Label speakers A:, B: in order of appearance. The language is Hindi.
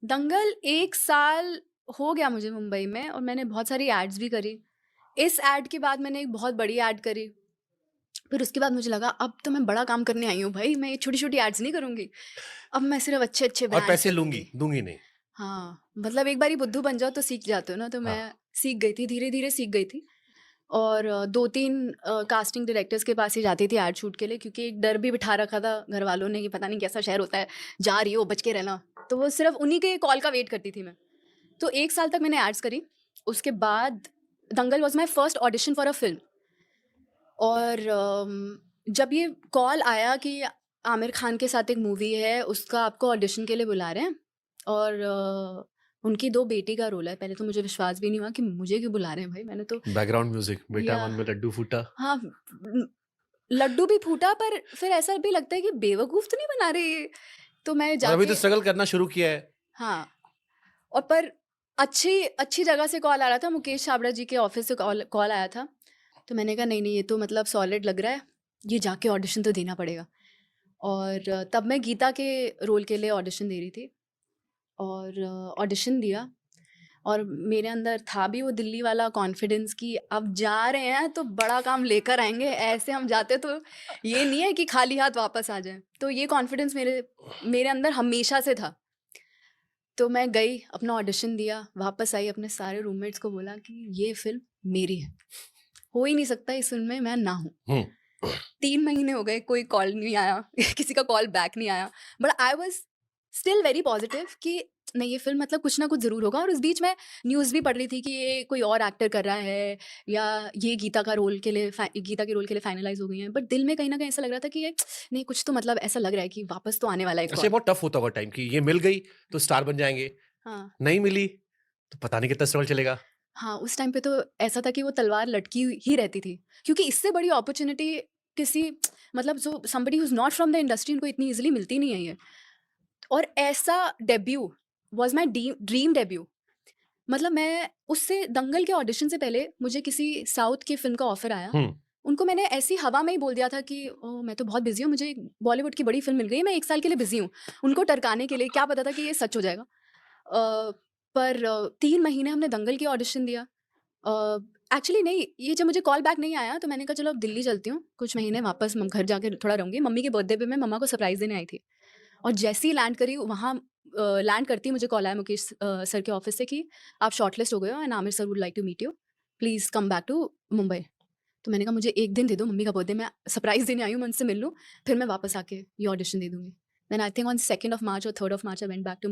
A: दंगल 1 साल हो गया मुझे मुंबई में और मैंने बहुत सारी एड्स भी करी। इस एड के बाद मैंने एक बहुत बड़ी एड करी। फिर उसके बाद मुझे लगा अब तो मैं बड़ा काम करने आई हूँ भाई, मैं ये छोटी-छोटी एड्स नहीं करूँगी। अब मैं सिर्फ़ अच्छे-अच्छे
B: और
A: ब्रांड्स
B: पैसे
A: करूँगी।
B: लूँगी, दूँगी नहीं।
A: हाँ, मतलब एक बारी बुद्धू बन जाओ तो सीख जाते हो ना, तो
B: हाँ,
A: मैं सीख गई थी, धीरे-धीरे सीख गई थी। और 2-3 कास्टिंग डायरेक्टर्स के पास ही जाती थी एड शूट के लिए, क्योंकि एक डर भी बिठा रखा था घरवालों ने कि पता नहीं कैसा शहर होता है, जा रही हो बच के रहना। तो वो सिर्फ़ उन्हीं के कॉल का वेट करती थी मैं। तो 1 साल तक मैंने एड्स करी। उसके बाद Dangal was my first audition for a film. और जब ये कॉल आया कि आमिर खान के साथ एक मूवी है, उसका आपको ऑडिशन के लिए बुला रहे हैं और उनकी 2 बेटी का रोल है। पहले तो मुझे विश्वास भी नहीं हुआ कि मुझे क्यों बुला रहे हैं भाई, मैंने तो
B: बैकग्राउंड म्यूज़िक, बेटा
A: या
B: मन में लड्डू फूटा।
A: हाँ, लड्डू भी फूटा, पर फिर ऐसा भी लगता है कि बेवकूफ़ तो नहीं बना रहे ये। तो मैं
B: और अभी तो
A: जाके
B: स्ट्रगल करना शुरू किया है।
A: हाँ, और पर अच्छी अच्छी जगह से कॉल आ रहा था, मुकेश छाबड़ा जी के ऑफ़िस से कॉल कॉल आया था। तो मैंने कहा नहीं, नहीं ये तो मतलब सॉलिड लग रहा है, ये जाके ऑडिशन तो देना पड़ेगा। और तब मैं गीता के रोल के लिए ऑडिशन दे रही थी और ऑडिशन दिया। और मेरे अंदर था भी वो दिल्ली वाला कॉन्फिडेंस कि अब जा रहे हैं तो बड़ा काम लेकर आएँगे, ऐसे हम जाते तो ये नहीं है कि खाली हाथ वापस आ जाएँ। तो ये कॉन्फिडेंस मेरे मेरे अंदर हमेशा से था। तो मैं गई, अपना ऑडिशन दिया, वापस आई, अपने सारे रूममेट्स को बोला कि ये फ़िल्म मेरी है। हो ही नहीं सकता इस फ़िल्म में मैं ना हूँ।
B: हुँ,
A: 3 महीने हो गए, कोई कॉल नहीं आया, किसी का कॉल बैक नहीं आया। But I was still very positive कि नहीं, ये फ़िल्म मतलब कुछ ना कुछ ज़रूर होगा। और उस बीच मैं न्यूज़ भी पढ़ रही थी कि ये कोई और एक्टर कर रहा है, या ये गीता के रोल के लिए फाइनलाइज़ हो गई हैं। बट दिल में कहीं न कहीं ऐसा लग रहा था कि ये नहीं, कुछ तो मतलब ऐसा लग रहा है कि वापस तो आने वाला है एक
B: अच्छा ये
A: और।
B: बहुत टफ होता होगा टाइम कि ये मिल गई तो स्टार बन जाएँगे,
A: हाँ।
B: नहीं मिली तो पता नहीं कितना स्ट्रगल चलेगा।
A: हाँ, उस टाइम पे तो ऐसा था कि वो तलवार लटकी ही रहती थी। क्योंकि इससे बड़ी अपॉर्च्युनिटी किसी मतलब जो somebody who is not from the industry, उनको इतनी ईज़िली मिलती नहीं है ये। और ऐसा debut was my D dream debut. मतलब मैं उससे दंगल के ऑडिशन से पहले मुझे किसी साउथ की फ़िल्म का ऑफ़र आया।
B: हुँ,
A: उनको मैंने ऐसी हवा में ही बोल दिया था कि ओह! मैं तो बहुत बिज़ी हूँ, मुझे एक बॉलीवुड की बड़ी फ़िल्म मिल गई है, मैं 1 साल के लिए बिज़ी हूँ। उनको टरकाने के लिए क्या पता था कि ये सच हो जाएगा। पर 3 महीने हमने दंगल की ऑडिशन दिया। एक्चुअली नहीं, ये जब मुझे कॉल बैक नहीं आया तो मैंने कहा चलो अब दिल्ली चलती हूँ, कुछ महीने वापस म घर जाके थोड़ा रहूँगी। मम्मी के बर्थडे पे मैं मम्मा को सरप्राइज़ देने आई थी। और जैसे ही लैंड करी वहाँ लैंड करते ही मुझे कॉल आया मुकेश सर के ऑफ़िस से कि आप शॉर्टलिस्ट हो गए हो and Aamir sir would like to meet you. Please come back to Mumbai. तो मैंने कहा मुझे 1 दिन दे दो, मम्मी का बर्थडे, मैं सरप्राइज़ देने आई हूँ, मैं उनसे मिल लूँ, फिर मैं वापस आके ये ऑडिशन दे दूँगी। Then I think on 2nd of March और 3rd of March I went back to